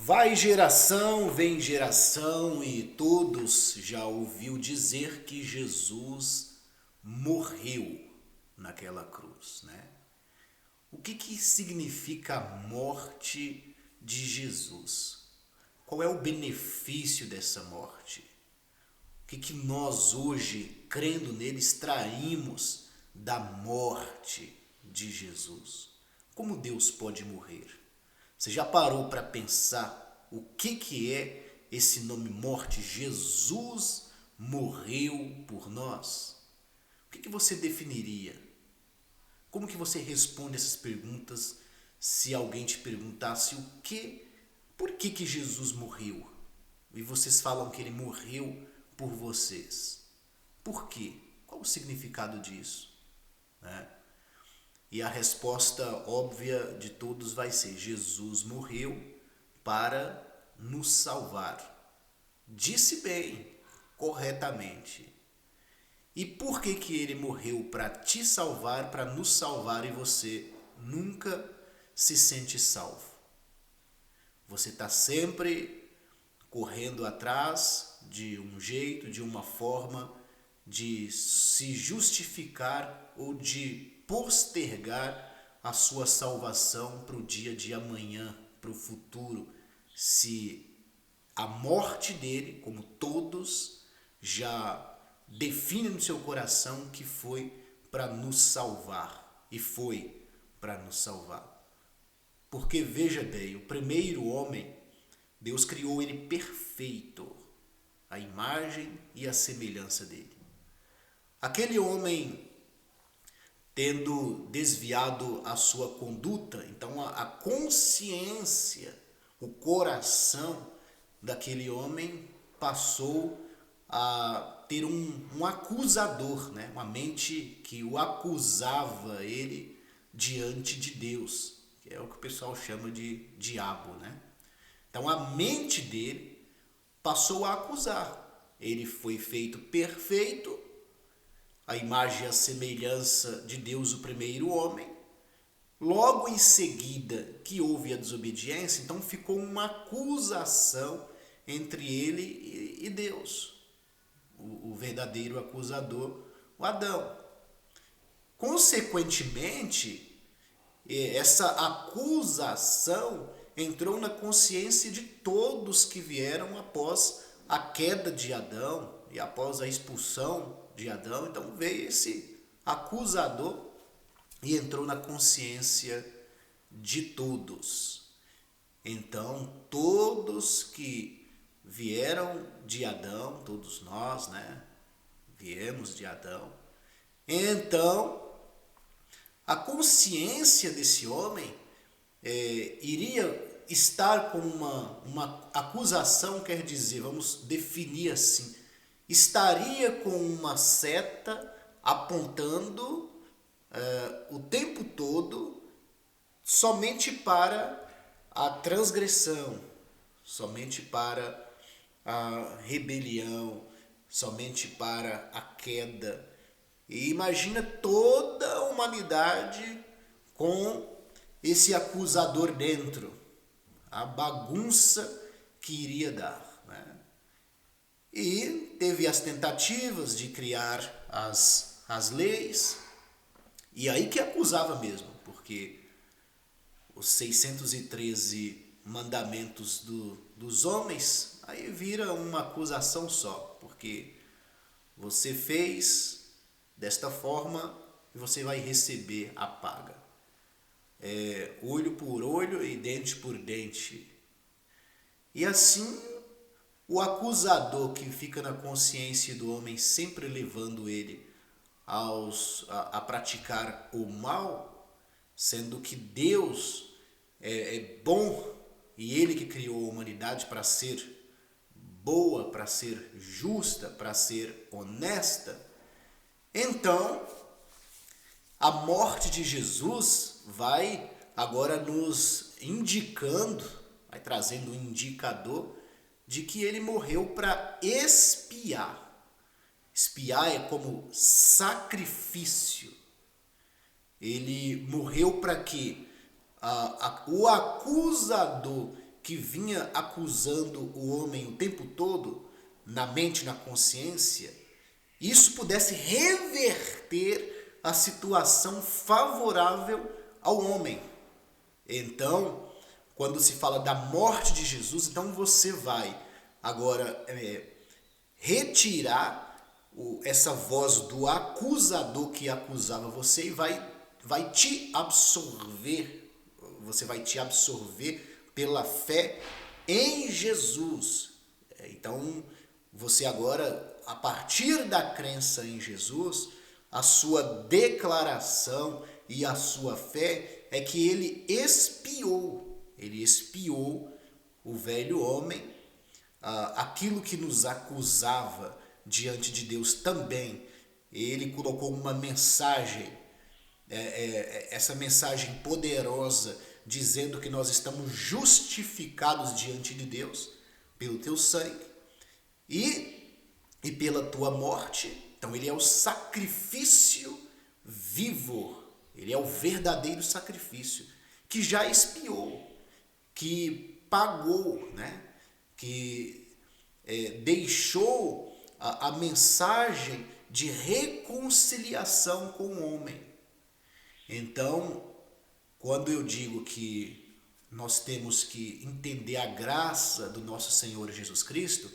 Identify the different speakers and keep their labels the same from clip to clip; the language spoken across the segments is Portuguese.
Speaker 1: Vai geração, vem geração e todos já ouviu dizer que Jesus morreu naquela cruz, né? O que significa a morte de Jesus? Qual é o benefício dessa morte? O que nós hoje, crendo nele, extraímos da morte de Jesus? Como Deus pode morrer? Você já parou para pensar o que é esse nome morte? Jesus morreu por nós. O que você definiria? Como que você responde essas perguntas se alguém te perguntasse por que Jesus morreu? E vocês falam que ele morreu por vocês. Por quê? Qual o significado disso? Né? E a resposta óbvia de todos vai ser: Jesus morreu para nos salvar. Disse bem, corretamente. E por que ele morreu? Para te salvar, para nos salvar, e você nunca se sente salvo. Você está sempre correndo atrás de um jeito, de uma forma de se justificar ou de postergar a sua salvação para o dia de amanhã, para o futuro, se a morte dele, como todos já definem no seu coração que foi para nos salvar, e foi para nos salvar. Porque veja bem, o primeiro homem, Deus criou ele perfeito, a imagem e a semelhança dele. Aquele homem, tendo desviado a sua conduta, então a consciência, o coração daquele homem passou a ter um acusador, né? Uma mente que o acusava ele diante de Deus, que é o que o pessoal chama de diabo, né? Então a mente dele passou a acusar. Ele foi feito perfeito, a imagem e a semelhança de Deus, o primeiro homem. Logo em seguida que houve a desobediência, então ficou uma acusação entre ele e Deus, o verdadeiro acusador, o Adão. Consequentemente, essa acusação entrou na consciência de todos que vieram após a queda de Adão e após a expulsão de Adão. Então veio esse acusador e entrou na consciência de todos. Então todos que vieram de Adão, todos nós, né? Viemos de Adão. Então a consciência desse homem iria estar com uma acusação, quer dizer, vamos definir assim, estaria com uma seta apontando o tempo todo somente para a transgressão, somente para a rebelião, somente para a queda. E imagina toda a humanidade com esse acusador dentro, a bagunça que iria dar, né? E teve as tentativas de criar as leis, e aí que acusava mesmo, porque os 613 mandamentos dos homens, aí vira uma acusação só, porque você fez desta forma e você vai receber a paga. Olho por olho e dente por dente. E assim, o acusador que fica na consciência do homem, sempre levando ele a praticar o mal, sendo que Deus é bom e ele que criou a humanidade para ser boa, para ser justa, para ser honesta. Então, a morte de Jesus vai agora nos indicando, vai trazendo um indicador de que ele morreu para expiar. Expiar é como sacrifício. Ele morreu para que o acusador que vinha acusando o homem o tempo todo, na mente, na consciência, isso pudesse reverter a situação favorável ao homem. Então, quando se fala da morte de Jesus, então você vai agora retirar essa voz do acusador que acusava você e vai te absorver. Você vai te absorver pela fé em Jesus. Então, você agora, a partir da crença em Jesus, a sua declaração e a sua fé é que ele expiou o velho homem, aquilo que nos acusava diante de Deus também. Ele colocou uma mensagem, essa mensagem poderosa, dizendo que nós estamos justificados diante de Deus pelo teu sangue e pela tua morte. Então ele é o sacrifício vivo, ele é o verdadeiro sacrifício que já expiou, que pagou, né? Que deixou a mensagem de reconciliação com o homem. Então, quando eu digo que nós temos que entender a graça do nosso Senhor Jesus Cristo,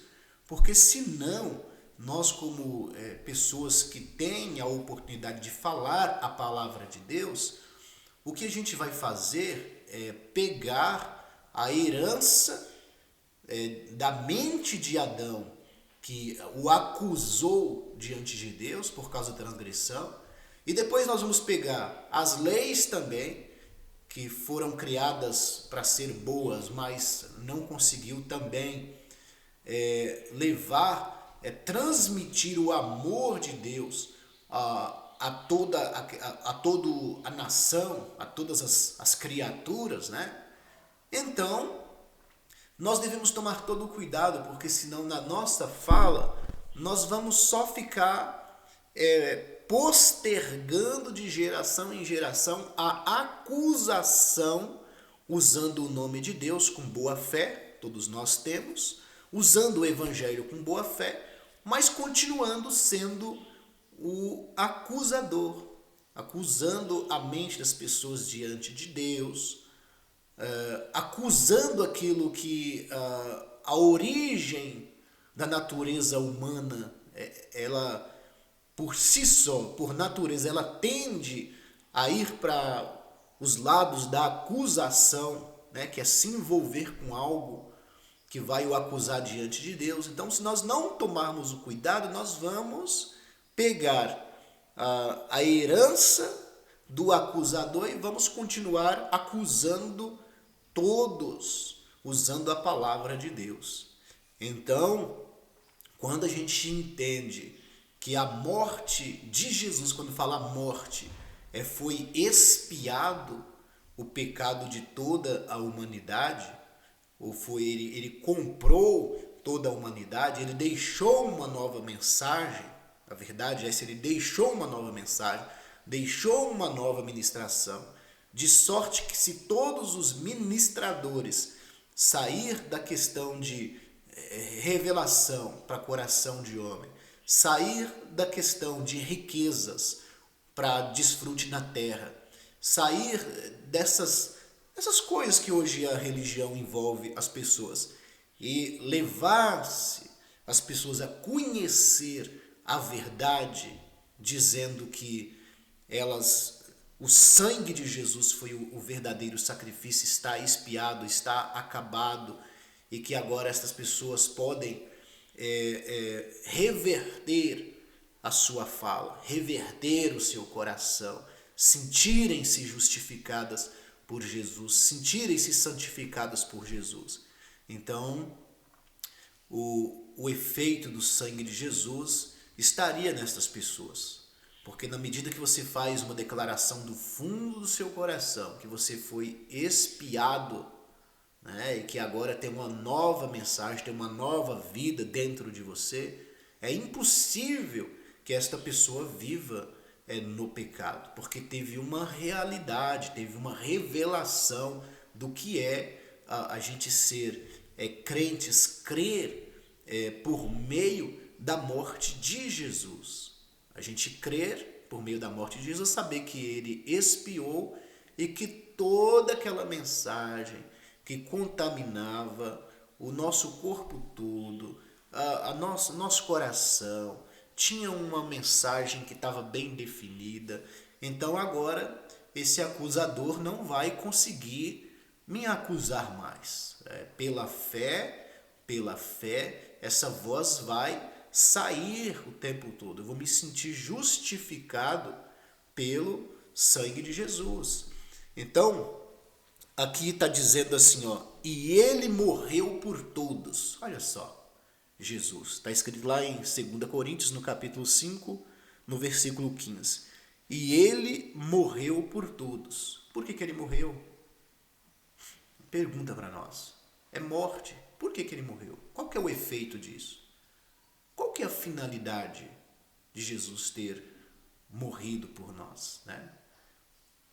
Speaker 1: porque senão nós, como pessoas que têm a oportunidade de falar a palavra de Deus, o que a gente vai fazer é pegar a herança da mente de Adão, que o acusou diante de Deus por causa da transgressão, e depois nós vamos pegar as leis também, que foram criadas para ser boas, mas não conseguiu também transmitir o amor de Deus a toda a nação, a todas as criaturas, né? Então, nós devemos tomar todo o cuidado, porque senão na nossa fala nós vamos só ficar postergando de geração em geração a acusação, usando o nome de Deus com boa fé, todos nós temos, usando o evangelho com boa fé, mas continuando sendo o acusador, acusando a mente das pessoas diante de Deus, acusando aquilo que a origem da natureza humana, ela por si só, por natureza, ela tende a ir para os lados da acusação, né, que é se envolver com algo que vai o acusar diante de Deus. Então, se nós não tomarmos o cuidado, nós vamos pegar a herança do acusador e vamos continuar acusando todos, usando a palavra de Deus. Então, quando a gente entende que a morte de Jesus, quando fala morte, foi expiado o pecado de toda a humanidade, ou foi ele comprou toda a humanidade, ele deixou uma nova mensagem. A verdade é essa, ele deixou uma nova mensagem, deixou uma nova ministração, de sorte que se todos os ministradores sair da questão de revelação para coração de homem, sair da questão de riquezas para desfrute na terra, sair dessas coisas que hoje a religião envolve as pessoas e levar-se as pessoas a conhecer a verdade, dizendo que o sangue de Jesus foi o verdadeiro sacrifício, está expiado, está acabado, e que agora estas pessoas podem reverter a sua fala, reverter o seu coração, sentirem-se justificadas por Jesus, sentirem-se santificadas por Jesus. Então, o efeito do sangue de Jesus estaria nestas pessoas, porque na medida que você faz uma declaração do fundo do seu coração, que você foi expiado, né, e que agora tem uma nova mensagem, tem uma nova vida dentro de você, é impossível que esta pessoa viva no pecado, porque teve uma realidade, teve uma revelação do que é a gente ser crentes, crer por meio da morte de Jesus. A gente crer por meio da morte de Jesus, saber que ele expiou e que toda aquela mensagem que contaminava o nosso corpo todo, nosso coração, tinha uma mensagem que estava bem definida. Então agora esse acusador não vai conseguir me acusar mais. Pela fé, essa voz vai sair o tempo todo. Eu vou me sentir justificado pelo sangue de Jesus. Então, aqui está dizendo assim, ó, e ele morreu por todos. Olha só, Jesus. Está escrito lá em 2 Coríntios, no capítulo 5, no versículo 15. E ele morreu por todos. Por que ele morreu? Pergunta para nós. É morte. Por que ele morreu? Qual que é o efeito disso? Qual que é a finalidade de Jesus ter morrido por nós, né?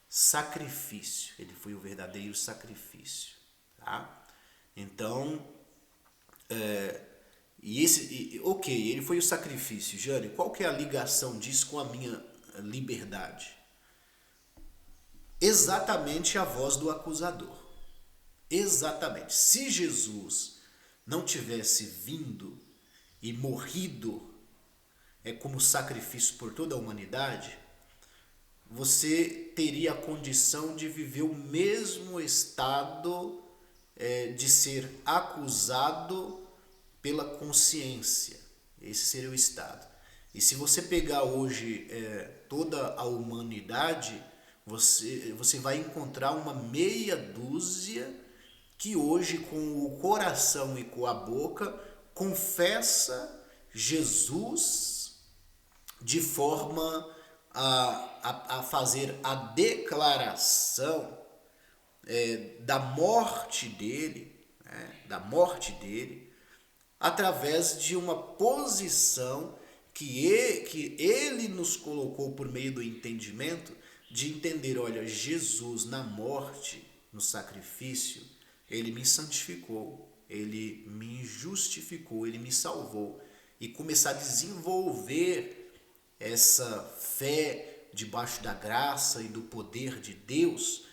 Speaker 1: Sacrifício. Ele foi o verdadeiro sacrifício, tá? Então, ele foi o sacrifício. Jânio, qual que é a ligação disso com a minha liberdade? Exatamente a voz do acusador. Exatamente. Se Jesus não tivesse vindo e morrido como sacrifício por toda a humanidade, você teria a condição de viver o mesmo estado de ser acusado pela consciência. Esse seria o estado. E se você pegar hoje toda a humanidade, você vai encontrar uma meia dúzia que hoje, com o coração e com a boca, confessa Jesus de forma a fazer a declaração da morte dele, através de uma posição que ele nos colocou por meio do entendimento, de entender, olha, Jesus na morte, no sacrifício, ele me santificou, ele me justificou, ele me salvou. E começar a desenvolver essa fé debaixo da graça e do poder de Deus,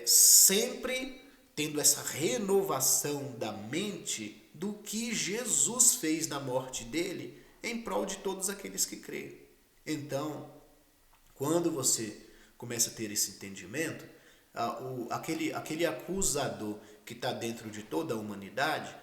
Speaker 1: sempre tendo essa renovação da mente do que Jesus fez na morte dele em prol de todos aqueles que creem. Então, quando você começa a ter esse entendimento, aquele acusador que está dentro de toda a humanidade,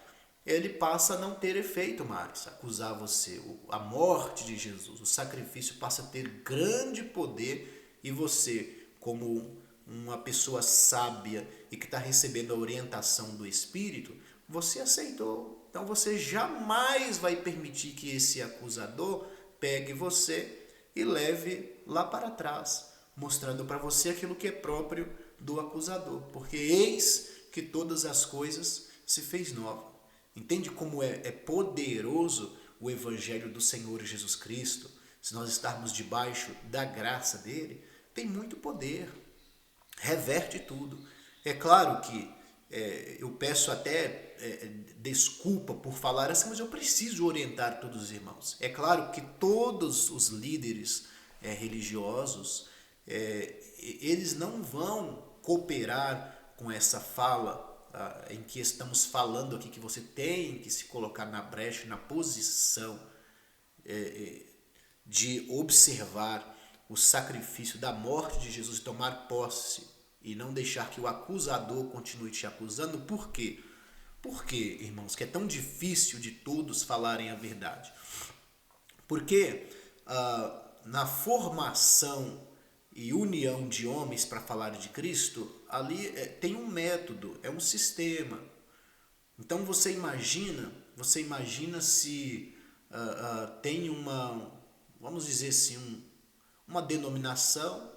Speaker 1: ele passa a não ter efeito mais, acusar você. A morte de Jesus, o sacrifício passa a ter grande poder, e você, como uma pessoa sábia e que está recebendo a orientação do Espírito, você aceitou. Então você jamais vai permitir que esse acusador pegue você e leve lá para trás, mostrando para você aquilo que é próprio do acusador, porque eis que todas as coisas se fez nova. Entende como é poderoso o Evangelho do Senhor Jesus Cristo? Se nós estarmos debaixo da graça dele, tem muito poder, reverte tudo. É claro que eu peço até desculpa por falar assim, mas eu preciso orientar todos os irmãos. É claro que todos os líderes religiosos, eles não vão cooperar com essa fala em que estamos falando aqui, que você tem que se colocar na brecha, na posição de observar o sacrifício da morte de Jesus e tomar posse e não deixar que o acusador continue te acusando. Por quê? Por que, irmãos, que é tão difícil de todos falarem a verdade? Porque na formação e união de homens para falar de Cristo, ali tem um método, é um sistema. Então você imagina se tem vamos dizer assim, uma denominação,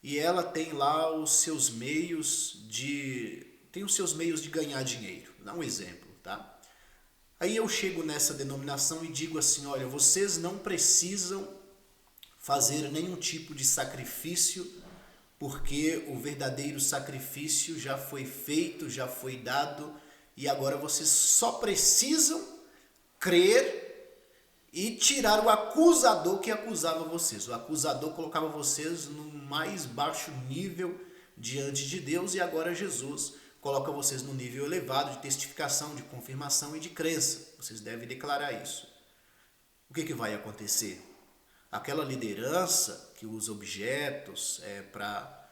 Speaker 1: e ela tem lá os seus meios de ganhar dinheiro. Dá um exemplo, tá? Aí eu chego nessa denominação e digo assim, olha, vocês não precisam fazer nenhum tipo de sacrifício porque o verdadeiro sacrifício já foi feito, já foi dado, e agora vocês só precisam crer e tirar o acusador que acusava vocês. O acusador colocava vocês no mais baixo nível diante de Deus, e agora Jesus coloca vocês no nível elevado de testificação, de confirmação e de crença. Vocês devem declarar isso. O que vai acontecer? Aquela liderança que usa objetos para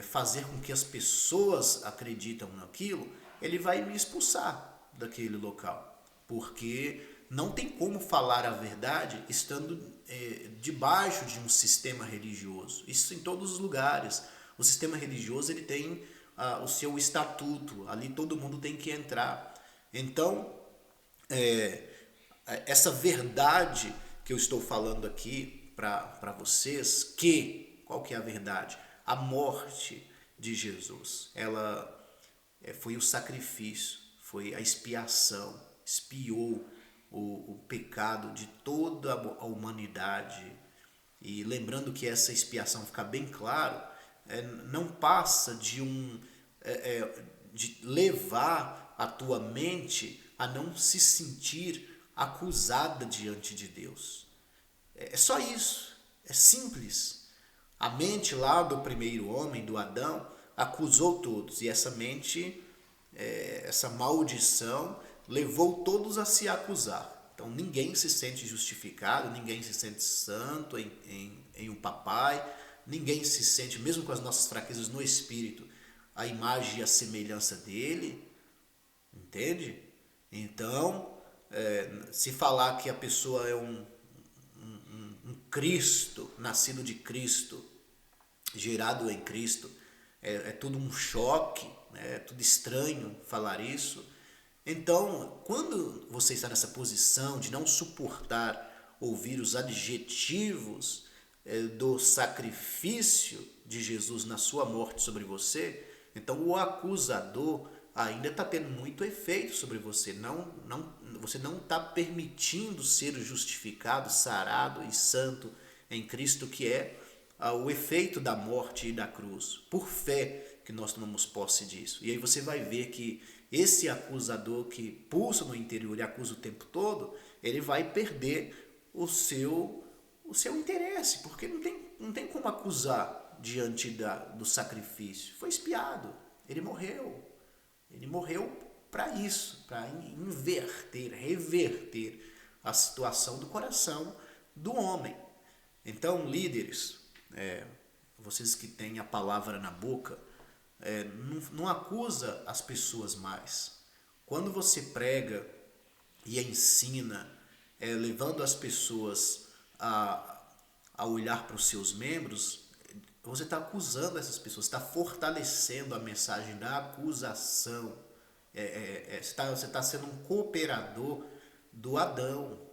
Speaker 1: fazer com que as pessoas acreditam naquilo, ele vai me expulsar daquele local, porque não tem como falar a verdade estando debaixo de um sistema religioso. Isso em todos os lugares. O sistema religioso ele tem o seu estatuto, ali todo mundo tem que entrar. Então, essa verdade que eu estou falando aqui para vocês, qual que é a verdade? A morte de Jesus, ela foi o sacrifício, foi a expiação, expiou o pecado de toda a humanidade. E lembrando que essa expiação, fica bem claro, não passa de levar a tua mente a não se sentir acusada diante de Deus. É só isso, é simples. A mente lá do primeiro homem, do Adão, acusou todos, e essa mente, essa maldição, levou todos a se acusar. Então ninguém se sente justificado, ninguém se sente santo em um papai, ninguém se sente, mesmo com as nossas fraquezas no espírito, a imagem e a semelhança dele, entende? Então, se falar que a pessoa é um Cristo, nascido de Cristo, gerado em Cristo, é tudo um choque, né? É tudo estranho falar isso. Então, quando você está nessa posição de não suportar ouvir os adjetivos do sacrifício de Jesus na sua morte sobre você, então o acusador ainda está tendo muito efeito sobre você. Você não está permitindo ser justificado, sarado e santo em Cristo, que é o efeito da morte e da cruz. Por fé que nós tomamos posse disso. E aí você vai ver que esse acusador que pulsa no interior e acusa o tempo todo, ele vai perder o seu interesse, porque não tem como acusar diante do sacrifício. Foi expiado, ele morreu. Ele morreu para isso, para reverter a situação do coração do homem. Então, líderes, vocês que têm a palavra na boca, não acusa as pessoas mais. Quando você prega e ensina, levando as pessoas a olhar para os seus membros, você está acusando essas pessoas, está fortalecendo a mensagem da acusação. Você está sendo um cooperador do Adão.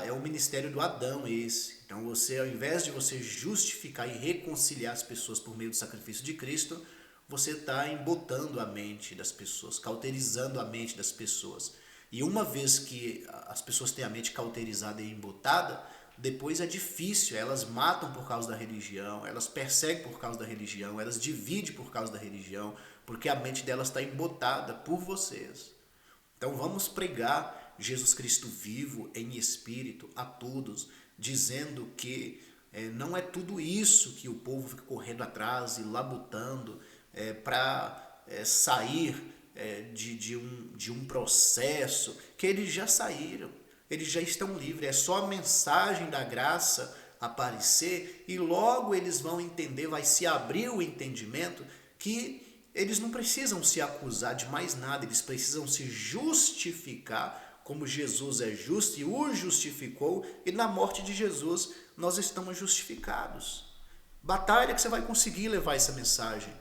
Speaker 1: É o ministério do Adão esse. Então você, ao invés de você justificar e reconciliar as pessoas por meio do sacrifício de Cristo, você está embotando a mente das pessoas, cauterizando a mente das pessoas. E uma vez que as pessoas têm a mente cauterizada e embotada, depois é difícil, elas matam por causa da religião, elas perseguem por causa da religião, elas dividem por causa da religião, porque a mente delas está embotada por vocês. Então vamos pregar Jesus Cristo vivo em espírito a todos, dizendo que não é tudo isso que o povo fica correndo atrás e labutando para sair de um processo, que eles já saíram. Eles já estão livres, é só a mensagem da graça aparecer e logo eles vão entender, vai se abrir o entendimento que eles não precisam se acusar de mais nada, eles precisam se justificar como Jesus é justo e o justificou, e na morte de Jesus nós estamos justificados. Batalha que você vai conseguir levar essa mensagem.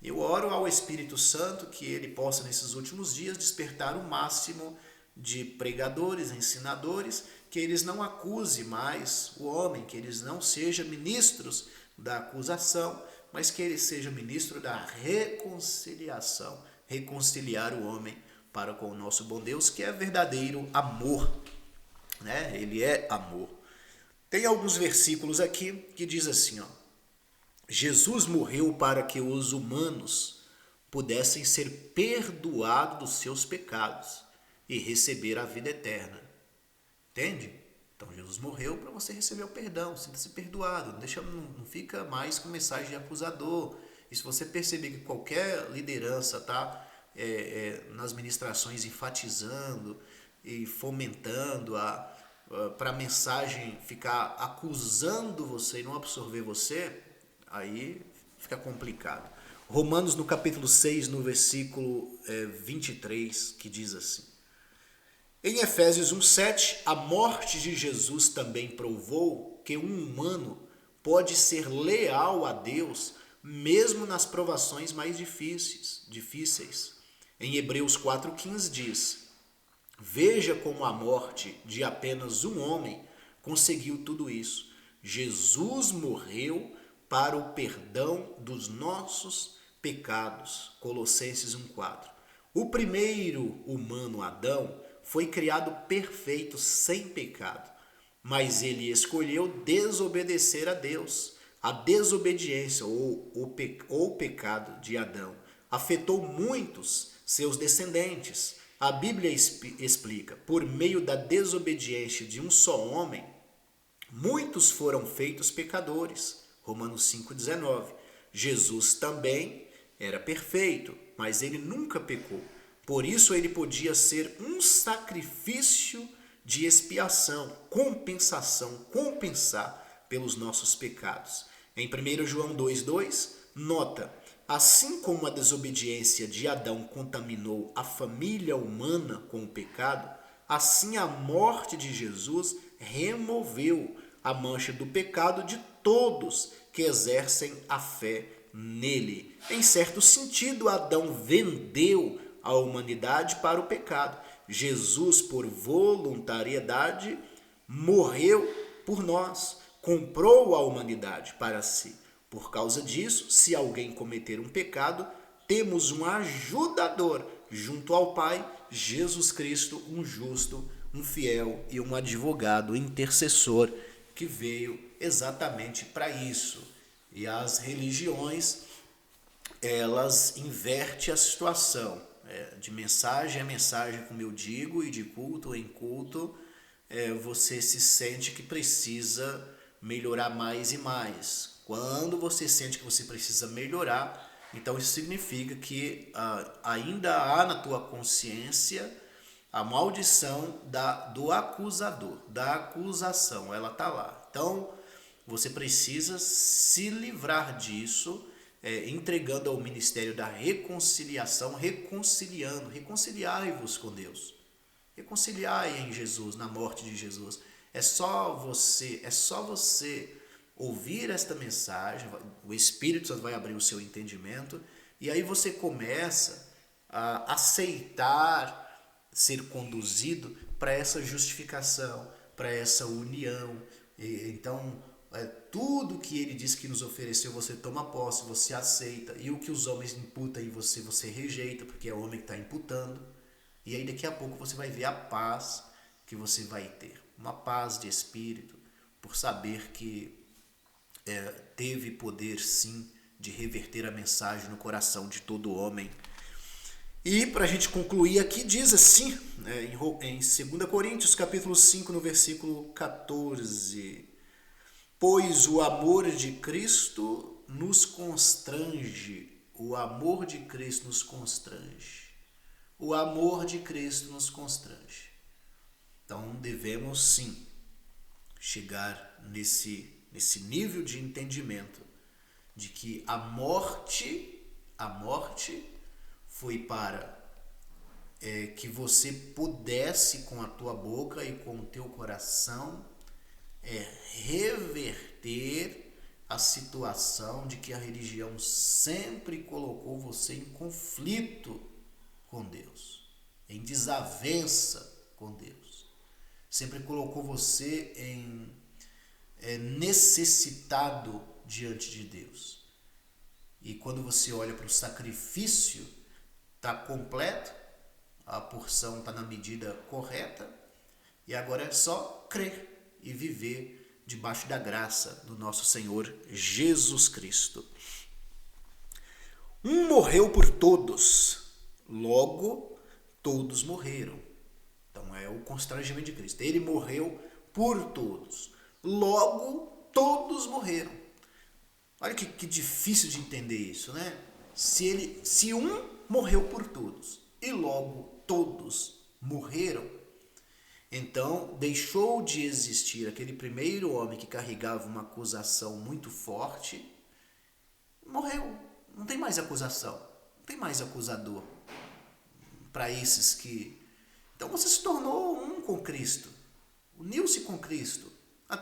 Speaker 1: Eu oro ao Espírito Santo que ele possa nesses últimos dias despertar o máximo de pregadores, ensinadores, que eles não acusem mais o homem, que eles não sejam ministros da acusação, mas que ele seja ministro da reconciliação, reconciliar o homem para com o nosso bom Deus, que é verdadeiro amor, né? Ele é amor. Tem alguns versículos aqui que diz assim, ó: Jesus morreu para que os humanos pudessem ser perdoados dos seus pecados e receber a vida eterna. Entende? Então Jesus morreu para você receber o perdão, sinta-se perdoado, não fica mais com mensagem de acusador. E se você perceber que qualquer liderança está nas ministrações enfatizando e fomentando para a mensagem ficar acusando você e não absorver você, aí fica complicado. Romanos no capítulo 6, no versículo 23, que diz assim: em Efésios 1,7, a morte de Jesus também provou que um humano pode ser leal a Deus mesmo nas provações mais difíceis. Em Hebreus 4,15 diz: veja como a morte de apenas um homem conseguiu tudo isso. Jesus morreu para o perdão dos nossos pecados. Colossenses 1,4. O primeiro humano, Adão, foi criado perfeito, sem pecado, mas ele escolheu desobedecer a Deus. A desobediência ou pecado de Adão afetou muitos seus descendentes. A Bíblia explica: por meio da desobediência de um só homem, muitos foram feitos pecadores. Romanos 5,19. Jesus também era perfeito, mas ele nunca pecou. Por isso ele podia ser um sacrifício de expiação, compensar pelos nossos pecados. Em 1 João 2,2, nota: assim como a desobediência de Adão contaminou a família humana com o pecado, assim a morte de Jesus removeu a mancha do pecado de todos que exercem a fé nele. Em certo sentido, Adão vendeu a humanidade para o pecado. Jesus, por voluntariedade, morreu por nós, comprou a humanidade para si. Por causa disso, se alguém cometer um pecado, temos um ajudador junto ao Pai, Jesus Cristo, um justo, um fiel e um advogado intercessor que veio exatamente para isso. E as religiões, elas invertem a situação. De mensagem a mensagem, como eu digo, e de culto em culto, você se sente que precisa melhorar mais e mais. Quando você sente que você precisa melhorar, então isso significa que ainda há na tua consciência a maldição do acusador, da acusação, ela está lá. Então, você precisa se livrar disso, entregando ao ministério da reconciliação, reconciliai-vos com Deus. Reconciliai em Jesus, na morte de Jesus. É só você ouvir esta mensagem, o Espírito Santo vai abrir o seu entendimento, e aí você começa a aceitar ser conduzido para essa justificação, para essa união. Então, tudo que ele disse que nos ofereceu, você toma posse, você aceita, e o que os homens imputam em você, você rejeita, porque é o homem que está imputando. E aí daqui a pouco você vai ver a paz que você vai ter, uma paz de espírito, por saber que teve poder sim de reverter a mensagem no coração de todo homem. E para a gente concluir aqui, diz assim, em 2 Coríntios capítulo 5, no versículo 14: pois o amor de Cristo nos constrange. O amor de Cristo nos constrange. O amor de Cristo nos constrange. Então devemos sim chegar nesse nível de entendimento de que a morte foi para que você pudesse com a tua boca e com o teu coração reverter a situação de que a religião sempre colocou você em conflito com Deus, em desavença com Deus. Sempre colocou você em necessitado diante de Deus. E quando você olha para o sacrifício, está completo, a porção está na medida correta, e agora é só crer e viver debaixo da graça do nosso Senhor Jesus Cristo. Um morreu por todos, logo todos morreram. Então é o constrangimento de Cristo. Ele morreu por todos, logo todos morreram. Olha que difícil de entender isso, né? Se um morreu por todos e logo todos morreram, então deixou de existir aquele primeiro homem que carregava uma acusação muito forte, morreu. Não tem mais acusação, não tem mais acusador para esses que... Então você se tornou um com Cristo, uniu-se com Cristo. A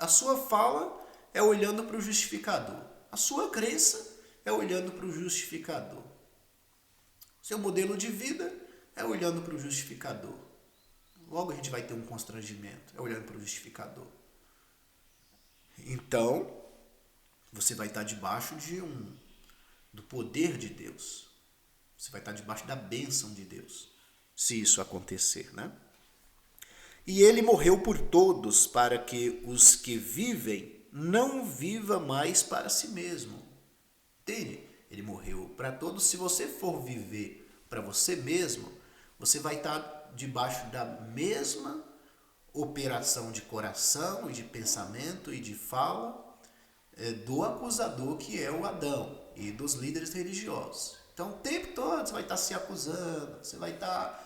Speaker 1: sua fala é olhando para o justificador. A sua crença é olhando para o justificador. Seu modelo de vida é olhando para o justificador. Logo a gente vai ter um constrangimento, é olhando para o justificador. Então, você vai estar debaixo do poder de Deus. Você vai estar debaixo da bênção de Deus, se isso acontecer, né? E ele morreu por todos, para que os que vivem não vivam mais para si mesmo. Entende? Ele morreu para todos. Se você for viver para você mesmo, você vai estar debaixo da mesma operação de coração e de pensamento e de fala do acusador, que é o Adão, e dos líderes religiosos. Então, o tempo todo você vai estar se acusando, você vai estar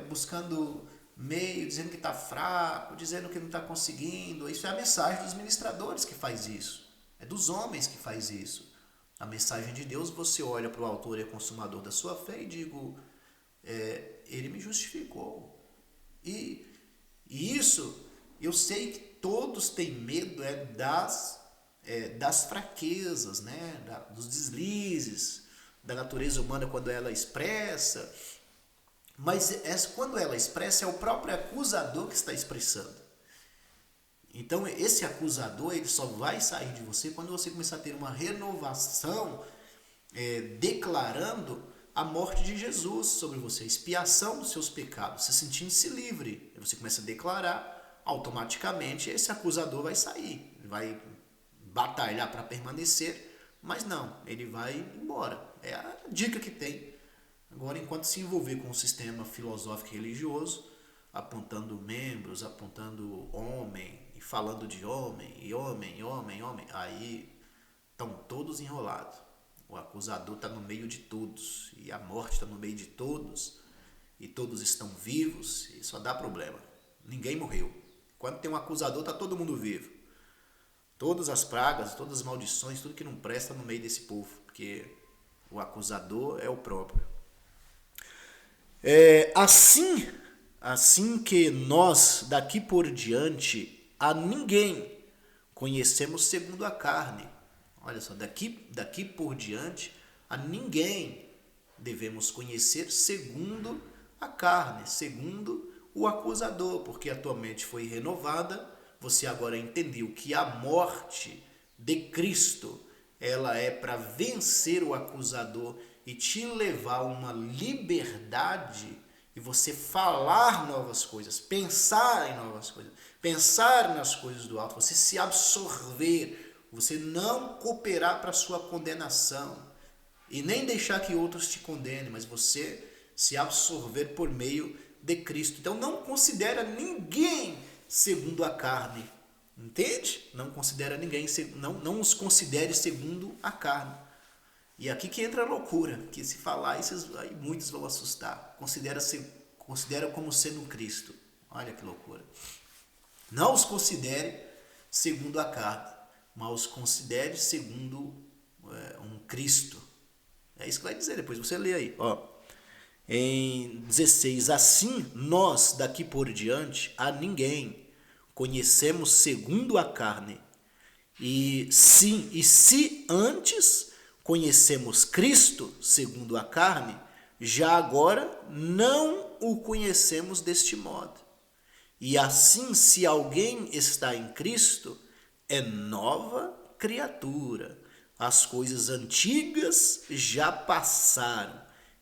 Speaker 1: buscando meio, dizendo que está fraco, dizendo que não está conseguindo. Isso é a mensagem dos ministradores que faz isso. É dos homens que faz isso. A mensagem de Deus, você olha para o autor e consumador da sua fé e digo, ele me justificou. E isso, eu sei que todos têm medo das fraquezas, né? Dos deslizes da natureza humana quando ela expressa. Mas quando ela expressa, é o próprio acusador que está expressando. Então esse acusador, ele só vai sair de você quando você começar a ter uma renovação, declarando a morte de Jesus sobre você, a expiação dos seus pecados, se sentindo-se livre. Você começa a declarar, automaticamente esse acusador vai sair, ele vai batalhar para permanecer, mas não, ele vai embora. É a dica que tem. Agora, enquanto se envolver com o sistema filosófico e religioso, apontando membros, apontando homem, e falando de homem, e homem, aí estão todos enrolados. O acusador está no meio de todos, e a morte está no meio de todos, e todos estão vivos, e só dá problema. Ninguém morreu. Quando tem um acusador, está todo mundo vivo. Todas as pragas, todas as maldições, tudo que não presta no meio desse povo, porque o acusador é o próprio. Assim que nós, daqui por diante, a ninguém conhecemos segundo a carne. Olha só, daqui por diante, a ninguém devemos conhecer segundo a carne, segundo o acusador, porque a tua mente foi renovada, você agora entendeu que a morte de Cristo, ela é para vencer o acusador e te levar a uma liberdade e você falar novas coisas, pensar em novas coisas, pensar nas coisas do alto, você se absorver, você não cooperar para a sua condenação e nem deixar que outros te condenem, mas você se absorver por meio de Cristo. Então não considera ninguém segundo a carne, entende? Não considera ninguém, não os considere segundo a carne. E aqui que entra a loucura, que se falar isso, aí muitos vão assustar. Considera como sendo Cristo. Olha que loucura. Não os considere segundo a carne, mas os considere segundo um Cristo. É isso que vai dizer, depois você lê aí. Em 16, assim nós daqui por diante a ninguém conhecemos segundo a carne. E se antes conhecemos Cristo segundo a carne, já agora não o conhecemos deste modo. E assim, se alguém está em Cristo, é nova criatura. As coisas antigas já passaram,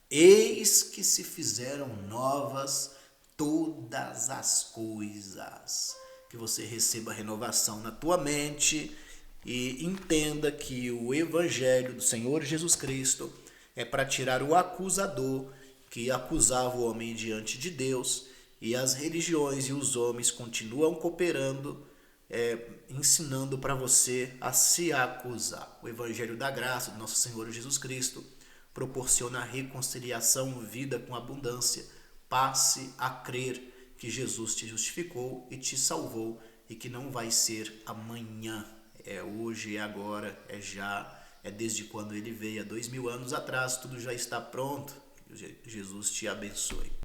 Speaker 1: eis que se fizeram novas todas as coisas. Que você receba renovação na tua mente e entenda que o Evangelho do Senhor Jesus Cristo é para tirar o acusador que acusava o homem diante de Deus, e as religiões e os homens continuam cooperando, ensinando para você a se acusar. O Evangelho da Graça do nosso Senhor Jesus Cristo proporciona reconciliação, vida com abundância. Passe a crer que Jesus te justificou e te salvou, e que não vai ser amanhã, é hoje, é agora, é já, é desde quando ele veio há 2000 anos atrás, tudo já está pronto. Jesus te abençoe.